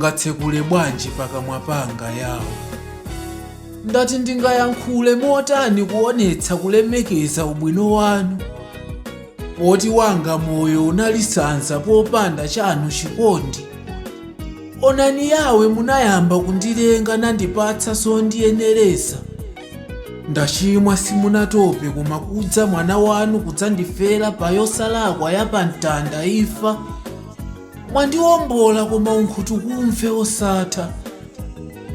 mungatsekule bwanji pakamwa panga yawo. Ndati ndingayankhule motani kuonetsa kulemekeza ubwino wanu, poti wanga moyo unalisanza popanda chanu chikondi. Onani yawe munayamba kundilenga nandipatsa zondiyenereza. Ndachimwa simunatope koma kudza mwana wanu kudzandifera pa yosalakwa ya pamtanda imfa. Mwandiwombola koma unkhutu kumve osatha.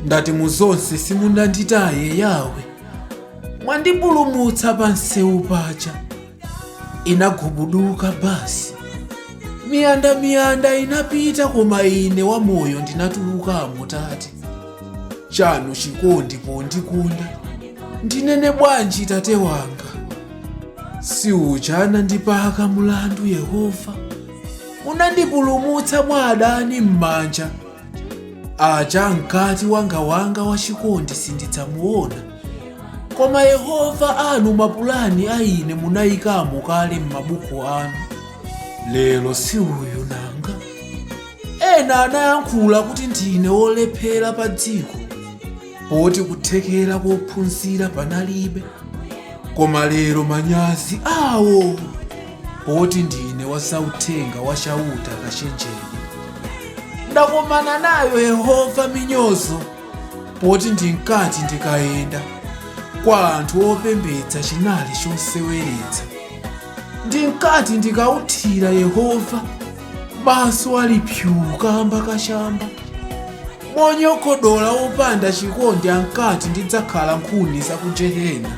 Ndati muzonse simunanditaye yawe. Mwandipulumutsa pa msewu paja. Inagubuduka basi. Miyanda inapita koma ine wamoyo ndinatulukamo tate. Chanu chikondi pondikunda. Ndinene bwanji tate wanga. Si uja anandipaka mulandu Yehova. Munandipulumutsa mwa adani m'manja. Aja mkati wanga wa chikondi sindidzamuona. Koma Yehova anu mapulani aine munayikamo kale m'mabuku anu. Lero si uyu nanga. Ena anayankhula kuti ndine wolephera pa dziko, poti kuthekera kophunzira panalibe. Koma lero manyazi awo, poti ndine wasauthenga wachauta kachenjera. Ndakomana nayo Yehova minyozo, poti ndinkati ndikayenda kwa anthu opembedza chinali choseweretsa. Ndinkati ndikauthira Yehova, maso alipyuka amba kachamba. Monyokodola opanda chikondi ankati ndidzakhala nkhuni za ku Jehena.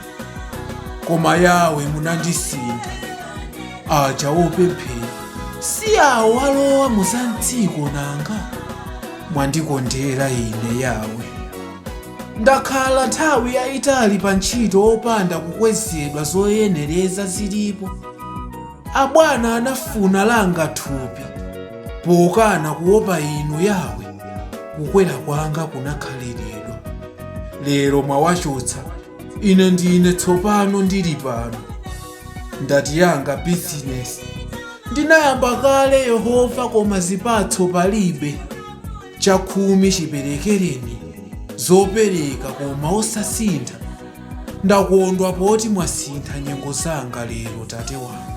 Koma yawe munandisinda. Aja opemphera si awo alowa muzamdziko nanga. Mwandikondera ine yawe. Ndakhala nthawi yayitali pa ntchito opanda kukwezedwa zoyenereza zilipo. Abwana anafuna langa thupi, pokana kuopa inu yawe. Kukwera kwanga kunakhaliridwa. Lero mwawachotsa, ine ndine tsopano ndili pano. Ndati yanga business. Ndinayamba kale Yehova koma zipatso palibe. Chakhumi chiperekereni, zopereka koma osasintha. Ndakondwa poti mwasintha nyengo zanga lero tate wanga.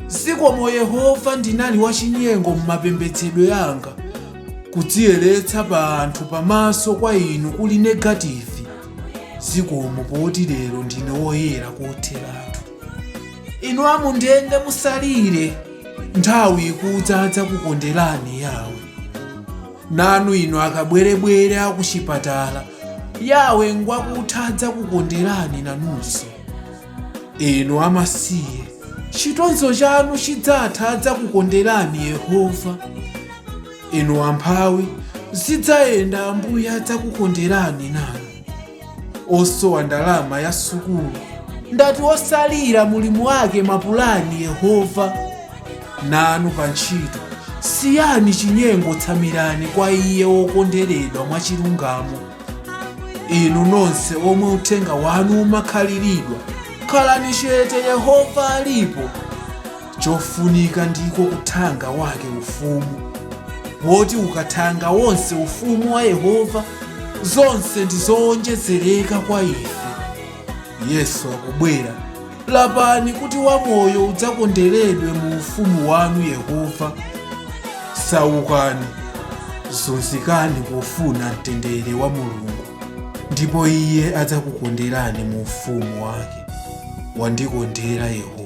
Zikomo Yehova ndinali wachinyengo mmapembedzedwe yanga. Kudziyeretsa pa anthu pamaso kwa inu kuli negative. Zikomo poti lero ndine woyera kotheratu. Inu amundende musalire, nthawi ikudza adzakukonderani yawe. Nanu inu akabwerebwere akuchipatala, yawe ngwakutha adzakukonderani nanunso. Inu amasiye, chitonzo chanu chidzatha adzakukonderani Yehova. Inu amphawi, zidzayenda Ambuye adzakukonderani nanu. Osowa ndalama ya sukulu, ndati osalira mulimu wake mapulani Yehova. Nanu pa ntchito, siyani chinyengo tsamirani kwa iye wokonderedwa mwachilungamo. Inu nonse omwe uthenga wanu umakhaliridwa, khalani chete Yehova alipo. Chofunika ndiko kuthanga wake ufumu. Poti ukathanga wonse ufumu wa Yehova, zonse ndizowonjezereka kwa ife. Yesu akubwera. Lapani kuti wamoyo udzakonderedwe mu ufumu wanu Yehova. Saukani, zunzikani pofuna mtendere wa Mulungu, ndipo iye adzakukonderani mu ufumu wake. Mwandikondera Yehova.